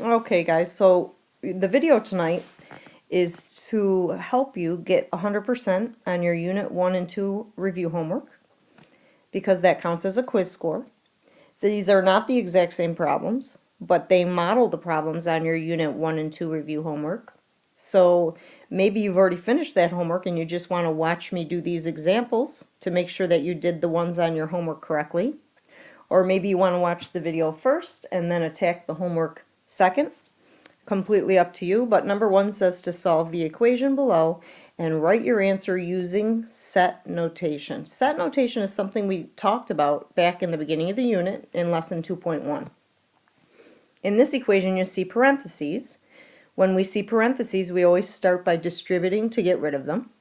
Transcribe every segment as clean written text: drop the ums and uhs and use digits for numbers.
Okay, guys, so the video tonight is to help you get 100% on your Unit 1 and 2 review homework because that counts as a quiz score. These are not the exact same problems, but they model the problems on your Unit 1 and 2 review homework. So maybe you've already finished that homework and you just want to watch me do these examples to make sure that you did the ones on your homework correctly. Or maybe you want to watch the video first and then attack the homework second. Completely up to you, but number 1 says to solve the equation below and write your answer using set notation. Set notation is something we talked about back in the beginning of the unit in lesson 2.1. In this equation you see parentheses. When we see parentheses, we always start by distributing to get rid of them.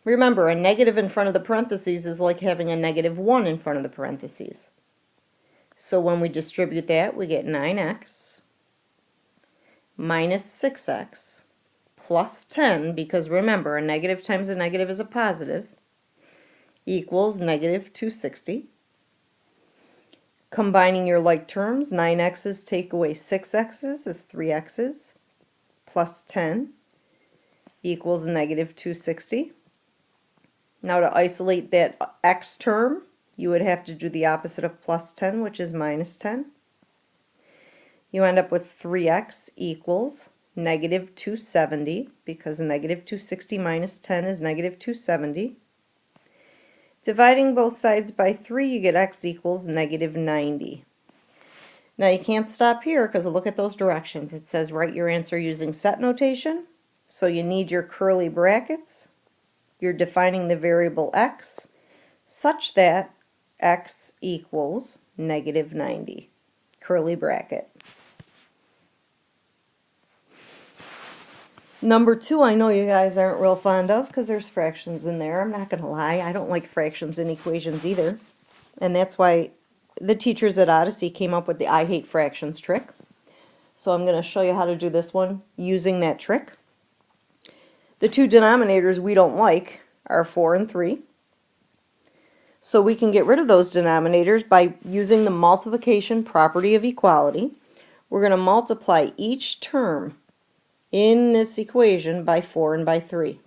Remember, a negative in front of the parentheses is like having a -1 in front of the parentheses. So when we distribute that, we get 9x minus 6x plus 10, because remember, a negative times a negative is a positive, equals -260. Combining your like terms, 9x's take away 6x's is 3x's, plus 10 equals -260. Now to isolate that x term, you would have to do the opposite of plus 10, which is minus 10. You end up with 3x equals -270, because -260 minus 10 is -270. Dividing both sides by 3, you get x equals -90. Now you can't stop here because look at those directions. It says write your answer using set notation. So you need your curly brackets. You're defining the variable x such that x equals -90. Curly bracket. Number 2, I know you guys aren't real fond of because there's fractions in there. I'm not going to lie. I don't like fractions in equations either. And that's why the teachers at Odyssey came up with the I hate fractions trick. So I'm going to show you how to do this one using that trick. The two denominators we don't like are 4 and 3. So we can get rid of those denominators by using the multiplication property of equality. We're going to multiply each term in this equation by 4 and by 3.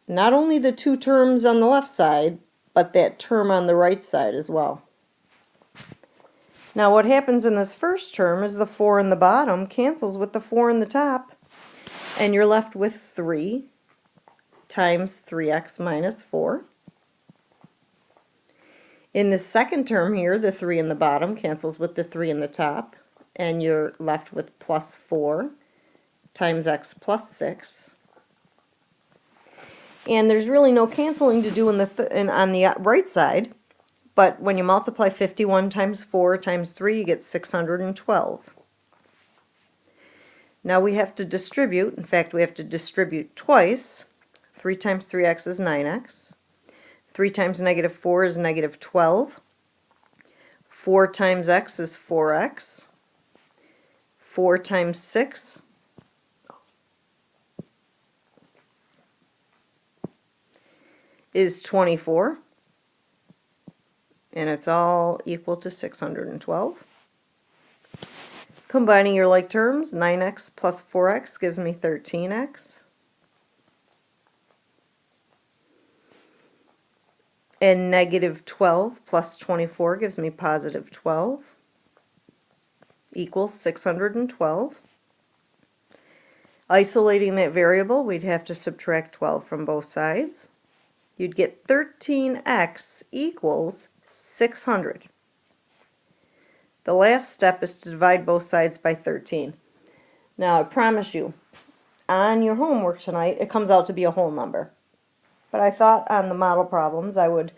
Not only the two terms on the left side, but that term on the right side as well. Now what happens in this first term is the 4 in the bottom cancels with the 4 in the top, and you're left with 3 times 3x minus 4. In the second term here, the 3 in the bottom cancels with the 3 in the top, and you're left with plus 4 times x plus 6. And there's really no canceling to do on the right side, but when you multiply 51 times 4 times 3, you get 612. Now we have to distribute. In fact, we have to distribute twice. 3 times 3x is 9x. 3 times -4 is -12. 4 times x is 4x. 4 times 6 is 24. And it's all equal to 612. Combining your like terms, 9x plus 4x gives me 13x. And -12 plus 24 gives me positive 12 equals 612. Isolating that variable, we'd have to subtract 12 from both sides. You'd get 13x equals 600. The last step is to divide both sides by 13. Now I promise you, on your homework tonight, it comes out to be a whole number. But I thought on the model problems I would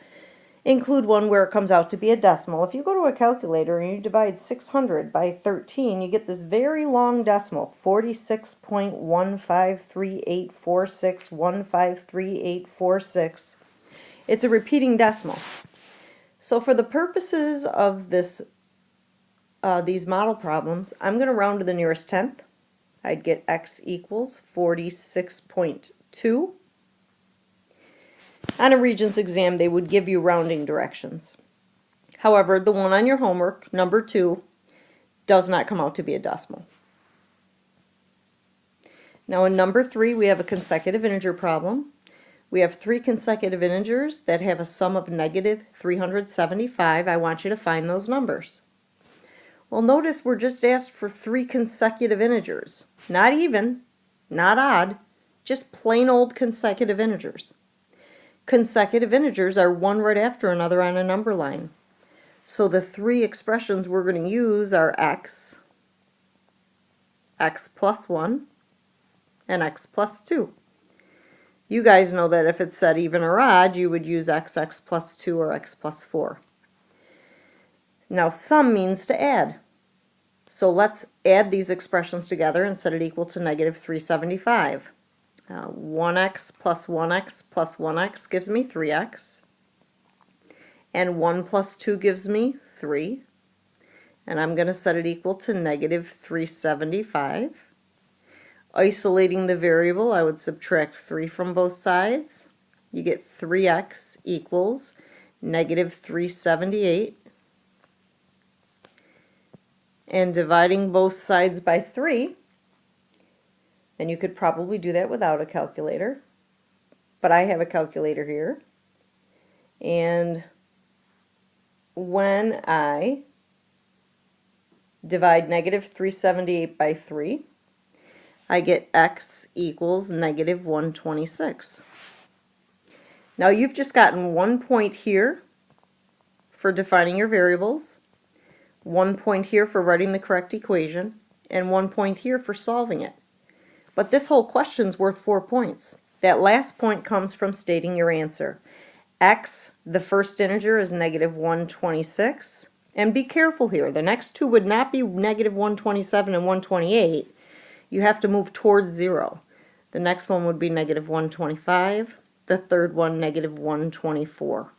include one where it comes out to be a decimal. If you go to a calculator and you divide 600 by 13, you get this very long decimal, 46.153846153846. It's a repeating decimal. So for the purposes of these model problems, I'm going to round to the nearest tenth. I'd get x equals 46.2. On a Regents exam, they would give you rounding directions. However, the one on your homework, number 2, does not come out to be a decimal. Now in number 3, we have a consecutive integer problem. We have 3 consecutive integers that have a sum of negative 375. I want you to find those numbers. Well, notice we're just asked for 3 consecutive integers. Not even, not odd, just plain old consecutive integers. Consecutive integers are one right after another on a number line. So the 3 expressions we're going to use are x, x plus 1, and x plus 2. You guys know that if it said even or odd, you would use x plus 2, or x plus 4. Now sum means to add. So let's add these expressions together and set it equal to negative 375. 1x plus 1x plus 1x gives me 3x. And 1 plus 2 gives me 3. And I'm going to set it equal to negative 375. Isolating the variable, I would subtract 3 from both sides. You get 3x equals negative 378. And dividing both sides by 3, and you could probably do that without a calculator, but I have a calculator here. And when I divide negative 378 by 3, I get x equals negative 126. Now you've just gotten 1 point here for defining your variables, 1 point here for writing the correct equation, and 1 point here for solving it. But this whole question's worth 4 points. That last point comes from stating your answer. X, the first integer, is negative 126. And be careful here. The next two would not be negative 127 and 128. You have to move towards 0. The next one would be negative 125. The third one, negative 124.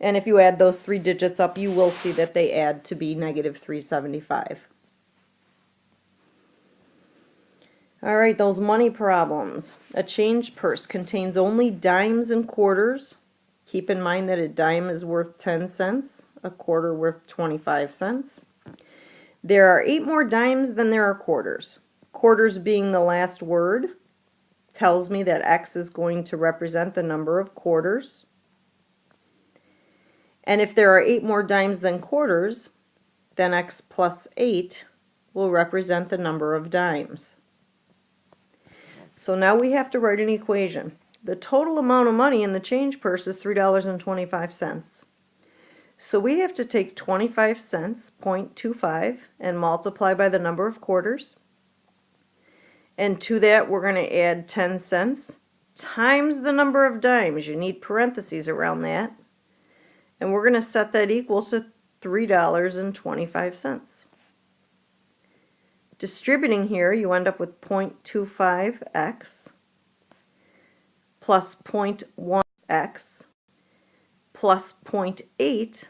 And if you add those 3 digits up, you will see that they add to be negative 375. All right, those money problems. A change purse contains only dimes and quarters. Keep in mind that a dime is worth 10 cents, a quarter worth 25 cents. There are 8 more dimes than there are quarters. Quarters being the last word tells me that X is going to represent the number of quarters. And if there are 8 more dimes than quarters, then X plus 8 will represent the number of dimes. So now we have to write an equation. The total amount of money in the change purse is $3.25. So we have to take 25 cents, 0.25, and multiply by the number of quarters. And to that we're going to add 10 cents times the number of dimes. You need parentheses around that. And we're going to set that equal to $3.25. Distributing here, you end up with 0.25x plus 0.1x plus 0.8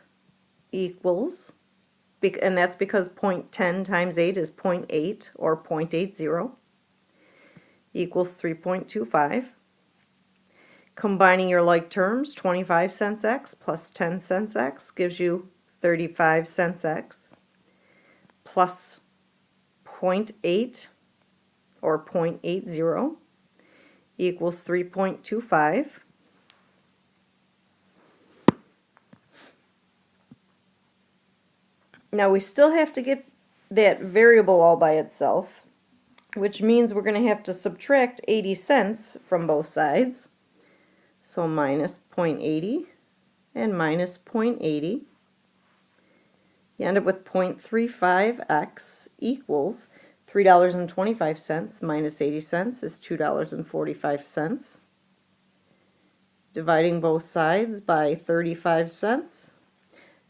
equals, and that's because 0.10 times 8 is 0.8, or 0.80, equals 3.25. Combining your like terms, 25 cents x plus 10 cents x gives you 35 cents x plus 0.8, or 0.80, equals 3.25. Now we still have to get that variable all by itself, which means we're going to have to subtract 80 cents from both sides. So minus 0.80 and minus 0.80. You end up with 0.35x equals $3.25 minus 80 cents is $2.45. Dividing both sides by 35 cents.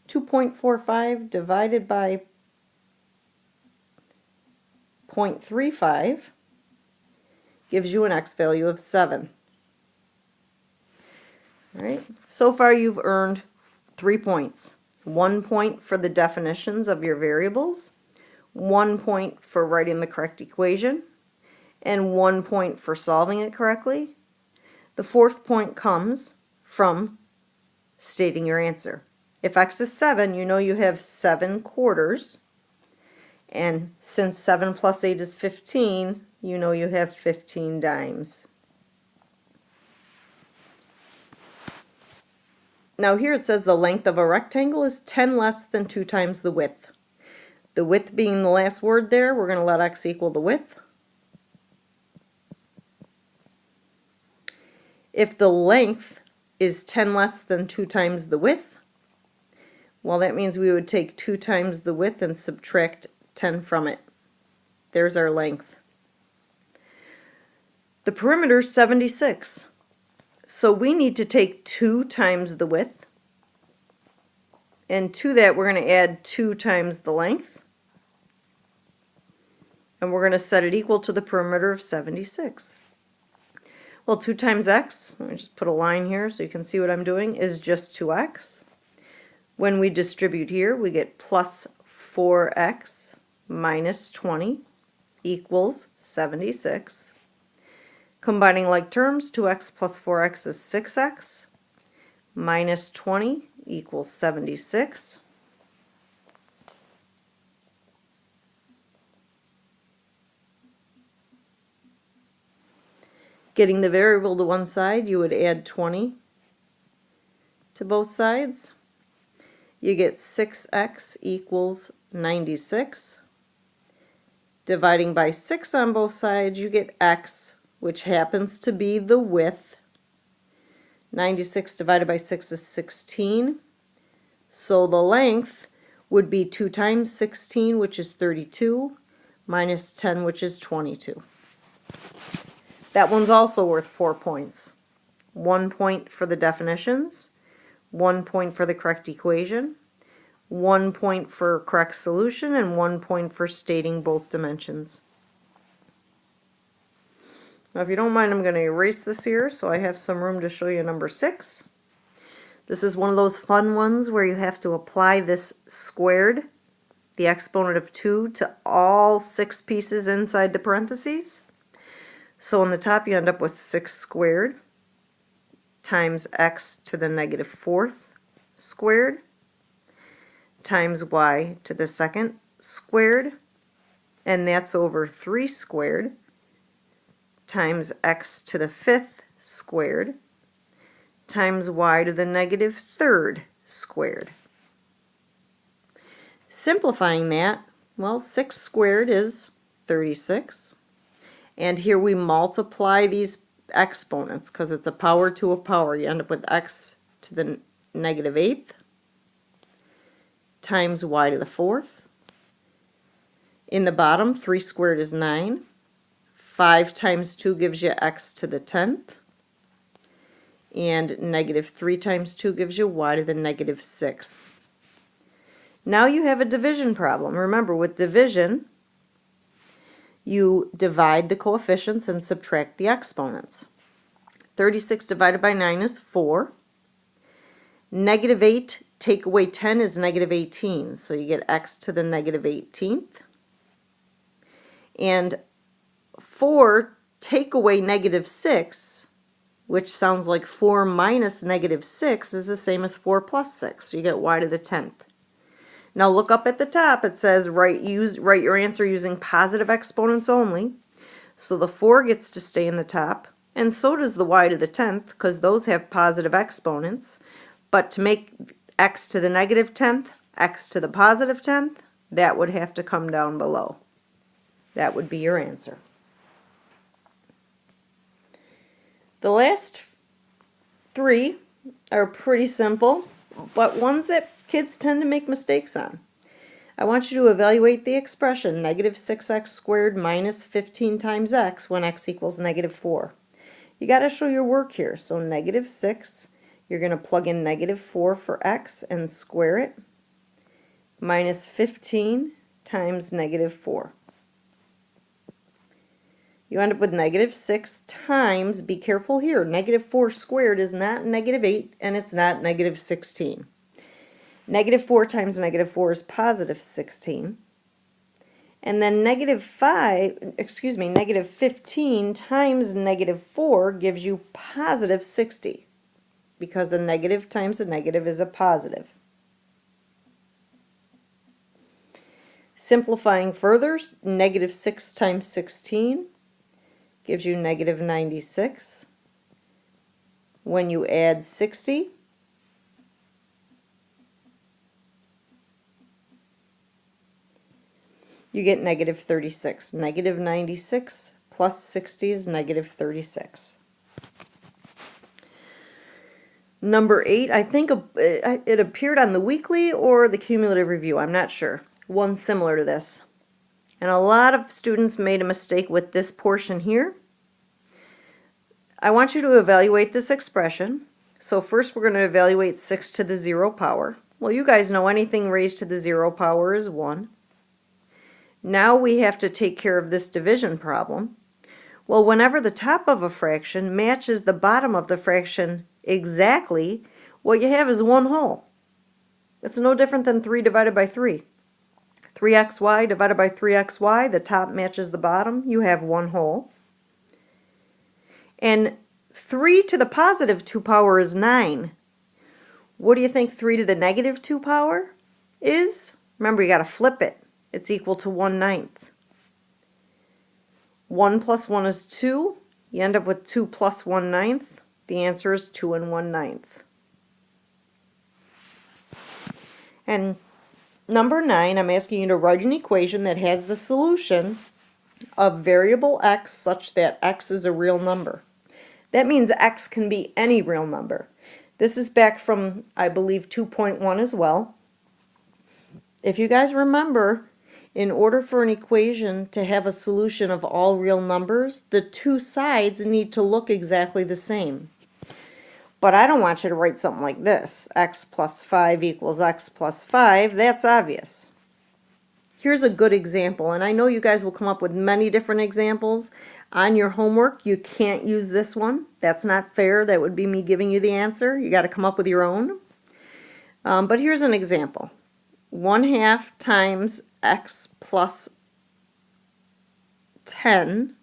2.45 divided by 0.35 gives you an x value of 7. All right, so far you've earned 3 points. 1 point for the definitions of your variables, 1 point for writing the correct equation, and 1 point for solving it correctly. The 4th point comes from stating your answer. If x is 7, you know you have 7 quarters. And since 7 plus 8 is 15, you know you have 15 dimes. Now here it says the length of a rectangle is 10 less than 2 times the width. The width being the last word there, we're going to let x equal the width. If the length is 10 less than 2 times the width, well, that means we would take 2 times the width and subtract 10 from it. There's our length. The perimeter is 76. So we need to take 2 times the width, and to that we're going to add 2 times the length, and we're going to set it equal to the perimeter of 76. Well, 2 times x, let me just put a line here so you can see what I'm doing, is just 2x. When we distribute here, we get plus 4x minus 20 equals 76. Combining like terms, 2x plus 4x is 6x, minus 20 equals 76. Getting the variable to one side, you would add 20 to both sides. You get 6x equals 96. Dividing by 6 on both sides, you get x, which happens to be the width. 96 divided by 6 is 16. So the length would be 2 times 16, which is 32, minus 10, which is 22. That one's also worth 4 points. 1 point for the definitions, 1 point for the correct equation, 1 point for correct solution, and 1 point for stating both dimensions. Now, if you don't mind, I'm going to erase this here so I have some room to show you number 6. This is one of those fun ones where you have to apply this squared, the exponent of 2, to all 6 pieces inside the parentheses. So on the top you end up with 6 squared times x to the negative 4th squared times y to the 2nd squared, and that's over 3 squared times x to the 5th squared times y to the negative 3rd squared. Simplifying that, well, 6 squared is 36. And here we multiply these exponents because it's a power to a power. You end up with x to the negative 8th times y to the 4th. In the bottom, 3 squared is 9. 5 times 2 gives you x to the 10th. And negative 3 times 2 gives you y to the negative 6th. Now you have a division problem. Remember, with division, you divide the coefficients and subtract the exponents. 36 divided by 9 is 4. Negative 8 take away 10 is negative 18, so you get x to the negative 18th. And 4 take away negative 6, which sounds like 4 minus negative 6 is the same as 4 plus 6, so you get y to the 10th. Now look up at the top, it says write your answer using positive exponents only. So the 4 gets to stay in the top, and so does the y to the 10th, because those have positive exponents. But to make x to the negative 10th, x to the positive 10th, that would have to come down below. That would be your answer. The last 3 are pretty simple, but ones that kids tend to make mistakes on. I want you to evaluate the expression negative 6x squared minus 15 times x when x equals negative 4. You got to show your work here. So negative 6, you're going to plug in negative 4 for x and square it, minus 15 times negative 4. You end up with negative 6 times, be careful here, negative 4 squared is not negative 8 and it's not negative 16. Negative 4 times negative 4 is positive 16. And then negative 15 times negative 4 gives you positive 60, because a negative times a negative is a positive. Simplifying further, negative 6 times 16 gives you negative 96. When you add 60, you get negative 36. Negative 96 plus 60 is negative 36. Number 8, I think it appeared on the weekly or the cumulative review, I'm not sure. One similar to this. And a lot of students made a mistake with this portion here. I want you to evaluate this expression. So first we're going to evaluate 6 to the 0 power. Well, you guys know anything raised to the 0 power is 1. Now we have to take care of this division problem. Well, whenever the top of a fraction matches the bottom of the fraction exactly, what you have is one whole. It's no different than 3 divided by 3. 3xy divided by 3xy, the top matches the bottom, you have one whole. And 3 to the positive 2 power is 9. What do you think 3 to the negative 2 power is? Remember, you got to flip it. It's equal to 1/9. 1 plus 1 is 2. You end up with 2 plus 1/9. The answer is 2 1/9. And number 9, I'm asking you to write an equation that has the solution of variable x such that x is a real number. That means x can be any real number. This is back from, I believe, 2.1 as well. If you guys remember, in order for an equation to have a solution of all real numbers, the two sides need to look exactly the same. But I don't want you to write something like this. X plus 5 equals x plus 5. That's obvious. Here's a good example, and I know you guys will come up with many different examples. On your homework, you can't use this one. That's not fair. That would be me giving you the answer. You got to come up with your own. But here's an example. 1/2 times x plus 10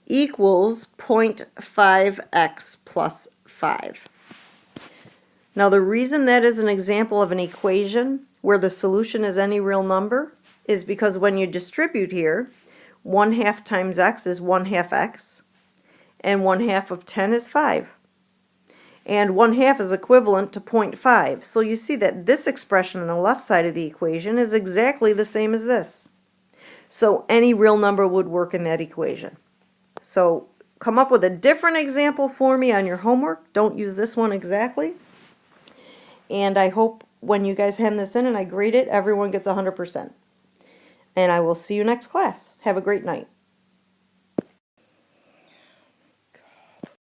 equals 0.5x plus 5. Now the reason that is an example of an equation where the solution is any real number is because when you distribute here, 1/2 times x is 1/2 x, and 1/2 of 10 is 5. And 1/2 is equivalent to 0.5. So you see that this expression on the left side of the equation is exactly the same as this. So any real number would work in that equation. So come up with a different example for me on your homework. Don't use this one exactly. And I hope when you guys hand this in and I grade it, everyone gets 100%. And I will see you next class. Have a great night.